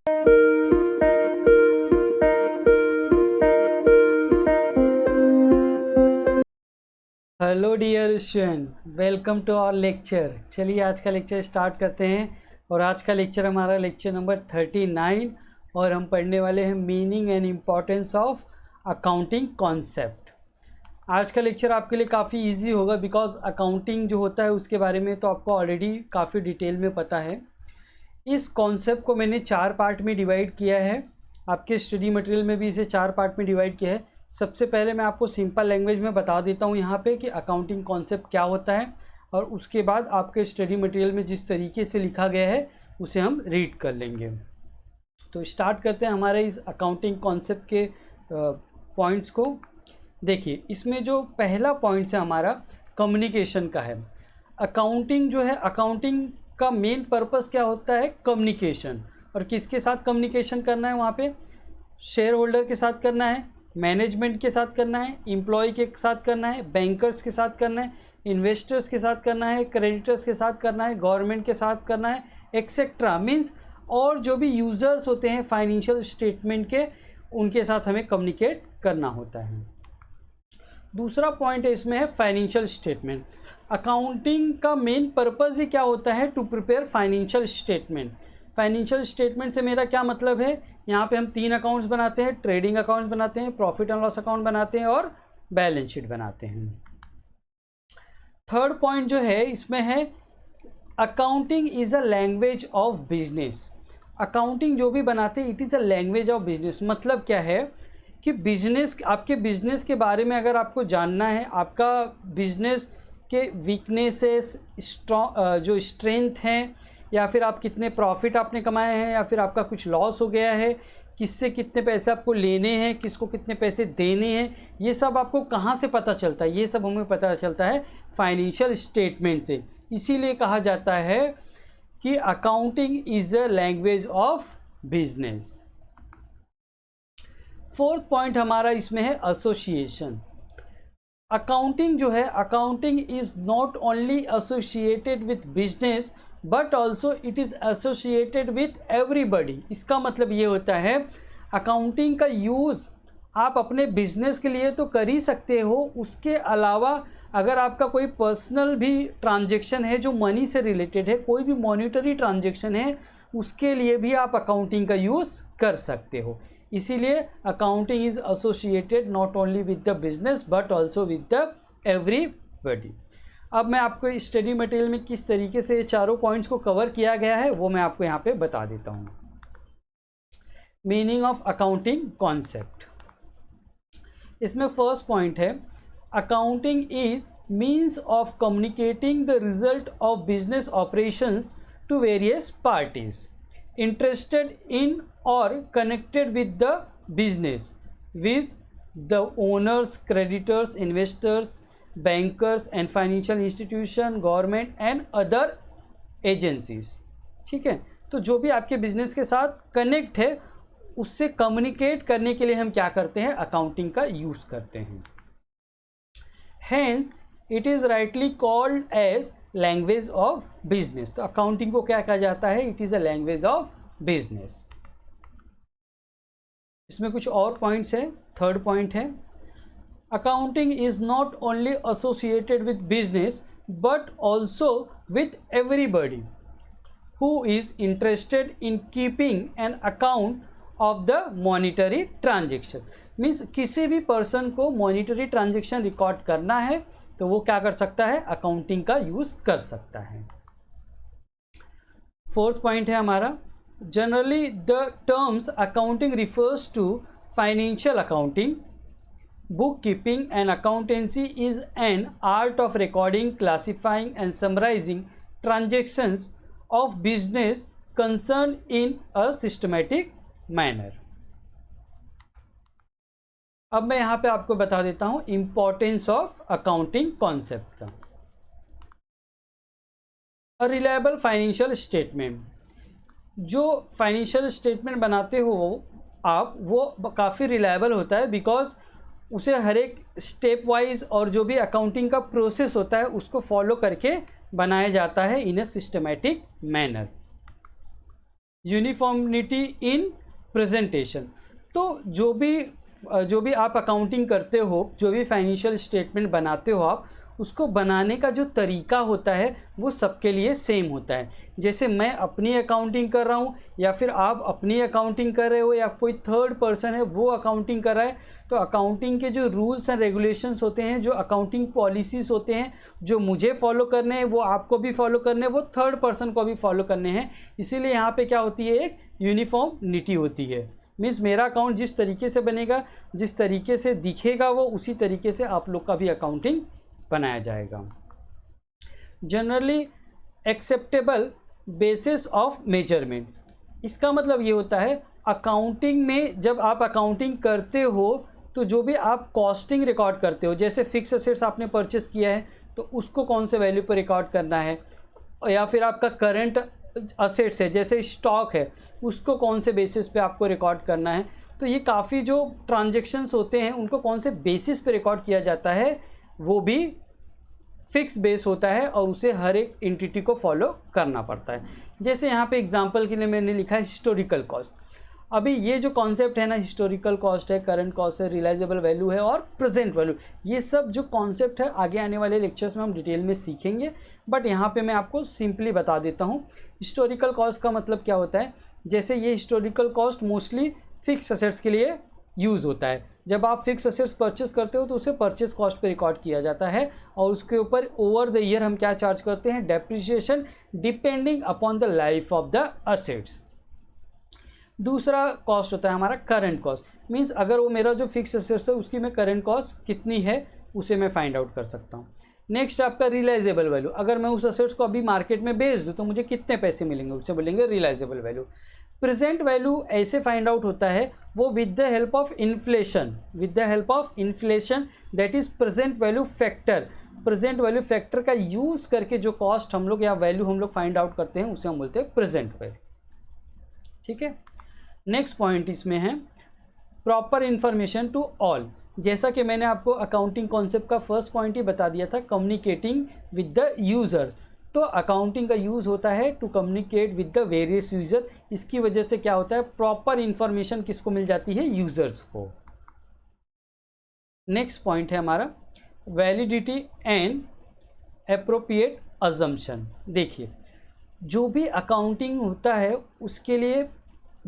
Hello dear student, welcome to our lecture. चलिए आज का लेक्चर स्टार्ट करते हैं। और आज का लेक्चर हमारा लेक्चर नंबर 39 और हम पढ़ने वाले हैं meaning and importance of accounting concept. आज का लेक्चर आपके लिए काफ़ी इजी होगा बिकॉज अकाउंटिंग जो होता है उसके बारे में तो आपको ऑलरेडी काफ़ी डिटेल में पता है। इस कॉन्सेप्ट को मैंने 4 पार्ट में डिवाइड किया है। आपके स्टडी मटेरियल में भी इसे 4 पार्ट में डिवाइड किया है। सबसे पहले मैं आपको सिंपल लैंग्वेज में बता देता हूँ यहाँ पे कि अकाउंटिंग कॉन्सेप्ट क्या होता है, और उसके बाद आपके स्टडी मटेरियल में जिस तरीके से लिखा गया है उसे हम रीड कर लेंगे। तो स्टार्ट करते हैं हमारे इस अकाउंटिंग कॉन्सेप्ट के पॉइंट्स को। देखिए, इसमें जो पहला पॉइंट्स है हमारा कम्युनिकेशन का है। अकाउंटिंग जो है, अकाउंटिंग का मेन पर्पस क्या होता है? कम्युनिकेशन। और किसके साथ कम्युनिकेशन करना है? वहाँ पे शेयर होल्डर के साथ करना है, मैनेजमेंट के साथ करना है, एम्प्लॉय के साथ करना है, बैंकर्स के साथ करना है, इन्वेस्टर्स के साथ करना है, क्रेडिटर्स के साथ करना है, गवर्नमेंट के साथ करना है, एक्सेट्रा। मीन्स और जो भी यूज़र्स होते हैं फाइनेंशियल स्टेटमेंट के, उनके साथ हमें कम्युनिकेट करना होता है। दूसरा पॉइंट है इसमें है फाइनेंशियल स्टेटमेंट। अकाउंटिंग का मेन पर्पज़ ही क्या होता है? To prepare financial statement. Financial statement से मेरा क्या मतलब है? यहाँ पे हम 3 अकाउंट्स बनाते हैं, ट्रेडिंग अकाउंट्स बनाते हैं, प्रॉफिट एंड लॉस अकाउंट बनाते हैं और बैलेंस शीट बनाते हैं। थर्ड पॉइंट जो है इसमें है accounting is a language of business. Accounting जो भी बनाते हैं it is a language of business. मतलब क्या है कि बिजनेस, आपके बिजनेस के बारे में अगर आपको जानना है, आपका बिजनेस के वीकनेसेस, जो स्ट्रेंथ हैं, या फिर आप कितने प्रॉफिट आपने कमाए हैं, या फिर आपका कुछ लॉस हो गया है, किससे कितने पैसे आपको लेने हैं, किसको कितने पैसे देने हैं, ये सब आपको कहाँ से पता चलता है? ये सब हमें पता चलता है फाइनेंशियल स्टेटमेंट से। इसीलिए कहा जाता है कि accounting is a language of business. Fourth point हमारा इसमें है एसोसिएशन। अकाउंटिंग जो है, accounting is not only associated with business but also it is associated with everybody. इसका मतलब ये होता है अकाउंटिंग का यूज़ आप अपने बिजनेस के लिए तो कर ही सकते हो, उसके अलावा अगर आपका कोई पर्सनल भी ट्रांजैक्शन है जो मनी से रिलेटेड है, कोई भी मॉनिटरी ट्रांजैक्शन है, उसके लिए भी आप अकाउंटिंग का यूज़ कर सकते हो। इसीलिए accounting is associated not only with the business but also with the everybody. अब मैं आपको स्टडी मटेरियल में किस तरीके से ये चारों पॉइंट्स को कवर किया गया है वो मैं आपको यहाँ पे बता देता हूँ। मीनिंग ऑफ अकाउंटिंग कॉन्सेप्ट, इसमें फर्स्ट पॉइंट है accounting is means of communicating the result of business operations to various parties interested in or connected with the business with the owners, creditors, investors, bankers and financial institution, government and other agencies. ठीक है, तो जो भी आपके business के साथ connect है उससे कम्युनिकेट करने के लिए हम क्या करते हैं? अकाउंटिंग का यूज़ करते हैं। Hence it is rightly called as language of business. तो अकाउंटिंग को क्या कहा जाता है? It is a language of business. इसमें कुछ और पॉइंट्स हैं। थर्ड पॉइंट है accounting is not only associated with business but also with everybody who is interested in keeping an account of the monetary transaction। Means किसी भी person को monetary transaction record करना है तो वो क्या कर सकता है? अकाउंटिंग का यूज़ कर सकता है। फोर्थ पॉइंट है हमारा generally the terms accounting refers to financial accounting, bookkeeping and accountancy is an art of recording, classifying and summarizing transactions of business concerned in a systematic manner। अब मैं यहाँ पे आपको बता देता हूँ इम्पोर्टेंस ऑफ अकाउंटिंग कॉन्सेप्ट का। Reliable financial statement, जो फाइनेंशियल स्टेटमेंट बनाते हो आप, वो काफ़ी रिलायबल होता है बिकॉज उसे हर एक स्टेप वाइज और जो भी अकाउंटिंग का प्रोसेस होता है उसको फॉलो करके बनाया जाता है in a systematic manner. Uniformity in presentation. तो जो भी आप अकाउंटिंग करते हो, जो भी फाइनेंशियल स्टेटमेंट बनाते हो आप, उसको बनाने का जो तरीका होता है वो सबके लिए सेम होता है। जैसे मैं अपनी अकाउंटिंग कर रहा हूँ या फिर आप अपनी अकाउंटिंग कर रहे हो या कोई थर्ड पर्सन है वो अकाउंटिंग कर रहा है, तो अकाउंटिंग के जो रूल्स एंड रेगुलेशंस होते हैं, जो अकाउंटिंग पॉलिसीज़ होते हैं, जो मुझे फॉलो करने हैं वो आपको भी फॉलो करने हैं, वो थर्ड पर्सन को भी फॉलो करने हैं। इसीलिए यहाँ पे क्या होती है, एक यूनिफॉर्मिटी होती है। मीन्स मेरा अकाउंट जिस तरीके से बनेगा, जिस तरीके से दिखेगा, वो उसी तरीके से आप लोग का भी अकाउंटिंग बनाया जाएगा। Generally acceptable basis of measurement, इसका मतलब ये होता है अकाउंटिंग में जब आप अकाउंटिंग करते हो तो जो भी आप कॉस्टिंग रिकॉर्ड करते हो, जैसे फिक्स असेट्स आपने परचेस किया है तो उसको कौन से वैल्यू पर रिकॉर्ड करना है, या फिर आपका करंट असेट्स है जैसे स्टॉक है उसको कौन से बेसिस पे आपको रिकॉर्ड करना है। तो ये काफ़ी जो ट्रांजैक्शंस होते हैं उनको कौन से बेसिस पे रिकॉर्ड किया जाता है वो भी फिक्स बेस होता है और उसे हर एक एंटिटी को फॉलो करना पड़ता है। जैसे यहाँ पे एग्जांपल के लिए मैंने लिखा है हिस्टोरिकल कॉस्ट। अभी ये जो कॉन्सेप्ट है ना, हिस्टोरिकल कॉस्ट है, करंट कॉस्ट है, रियलाइजेबल वैल्यू है और प्रेजेंट वैल्यू, ये सब जो कॉन्सेप्ट है आगे आने वाले लेक्चर्स में हम डिटेल में सीखेंगे, बट यहाँ पे मैं आपको सिंपली बता देता हूँ। हिस्टोरिकल कॉस्ट का मतलब क्या होता है, जैसे ये historical cost mostly fix assets के लिए यूज़ होता है। जब आप फिक्स असेट्स परचेस करते हो तो उसे परचेस कॉस्ट पे रिकॉर्ड किया जाता है और उसके ऊपर ओवर द ईयर हम क्या चार्ज करते हैं, depreciation depending upon the life of the assets. दूसरा कॉस्ट होता है हमारा करंट कॉस्ट, मींस अगर वो मेरा जो फिक्स असेट्स है उसकी मैं करंट कॉस्ट कितनी है उसे मैं फाइंड आउट कर सकता हूँ। नेक्स्ट आपका रियलाइजेबल वैल्यू, अगर मैं उस असेट्स को अभी मार्केट में बेच दूँ तो मुझे कितने पैसे मिलेंगे उसे बोलेंगे रियलाइजेबल वैल्यू। प्रेजेंट वैल्यू ऐसे फाइंड आउट होता है वो with the help of inflation, that is present value factor. Present value factor का यूज़ करके जो कॉस्ट हम लोग या वैल्यू हम लोग फाइंड आउट करते हैं उसे हम बोलते हैं प्रेजेंट वैल्यू। ठीक है, नेक्स्ट पॉइंट इसमें है प्रॉपर इन्फॉर्मेशन टू ऑल। जैसा कि मैंने आपको अकाउंटिंग कॉन्सेप्ट का फर्स्ट पॉइंट ही बता दिया था, कम्युनिकेटिंग विद द यूज़र। तो अकाउंटिंग का यूज़ होता है to communicate with the various user. इसकी वजह से क्या होता है, प्रॉपर इन्फॉर्मेशन किसको मिल जाती है, यूज़र्स को। नेक्स्ट पॉइंट है हमारा वैलिडिटी एंड एप्रोप्रिएट अजम्पशन। देखिए, जो भी अकाउंटिंग होता है उसके लिए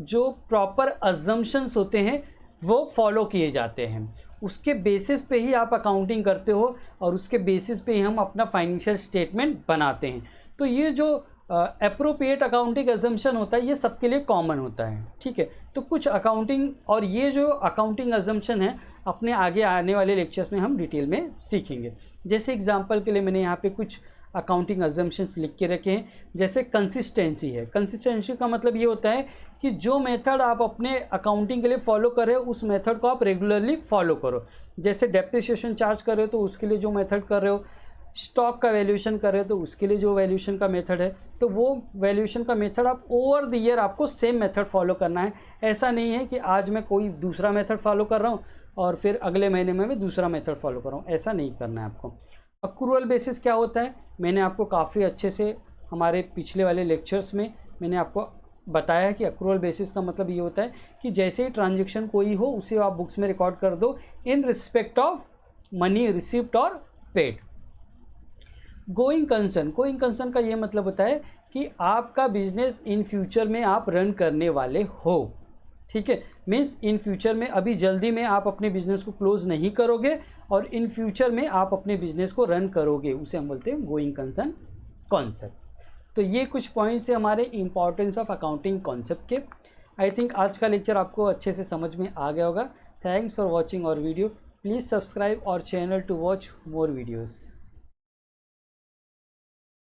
जो प्रॉपर अजम्पशंस होते हैं वो फॉलो किए जाते हैं, उसके बेसिस पे ही आप अकाउंटिंग करते हो और उसके बेसिस पे ही हम अपना फाइनेंशियल स्टेटमेंट बनाते हैं। तो ये जो एप्रोप्रिएट अकाउंटिंग अजम्पशन होता है ये सबके लिए कॉमन होता है। ठीक है, तो कुछ अकाउंटिंग और ये जो अकाउंटिंग अजम्पशन है अपने आगे आने वाले लेक्चर्स में हम डिटेल में सीखेंगे। जैसे एग्जांपल के लिए मैंने यहाँ पे कुछ अकाउंटिंग अजम्पशंस लिख के रखे हैं। जैसे कंसिस्टेंसी है, कंसिस्टेंसी का मतलब ये होता है कि जो मेथड आप अपने अकाउंटिंग के लिए फॉलो कर रहे हो उस मेथड को आप रेगुलरली फॉलो करो। जैसे डेप्रिसिएशन चार्ज कर रहे हो तो उसके लिए जो मेथड कर रहे हो, स्टॉक का वैल्यूएशन कर रहे हो तो उसके लिए जो वैल्यूएशन का मेथड है, तो वो वैल्यूएशन का मेथड आप ओवर द ईयर आपको सेम मेथड फॉलो करना है। ऐसा नहीं है कि आज मैं कोई दूसरा मेथड फॉलो कर रहा हूँ और फिर अगले महीने में मैं दूसरा मेथड फॉलो कर रहा हूँ, ऐसा नहीं करना है आपको। अक्रूअल बेसिस क्या होता है, मैंने आपको काफ़ी अच्छे से हमारे पिछले वाले लेक्चर्स में मैंने आपको बताया है कि अक्रूअल बेसिस का मतलब ये होता है कि जैसे ही ट्रांजैक्शन कोई हो उसे आप बुक्स में रिकॉर्ड कर दो in respect of money receipt और पेड। गोइंग कंसर्न का ये मतलब होता है कि आपका बिजनेस इन फ्यूचर में आप रन करने वाले हो। ठीक है, मीन्स इन फ्यूचर में अभी जल्दी में आप अपने बिजनेस को क्लोज नहीं करोगे और इन फ्यूचर में आप अपने बिजनेस को रन करोगे, उसे हम बोलते हैं गोइंग कंसर्न कॉन्सेप्ट। तो ये कुछ पॉइंट्स है हमारे इंपॉर्टेंस ऑफ अकाउंटिंग कॉन्सेप्ट के। आई थिंक आज का लेक्चर आपको अच्छे से समझ में आ गया होगा। Thanks for watching our video. Please subscribe our channel to watch more videos.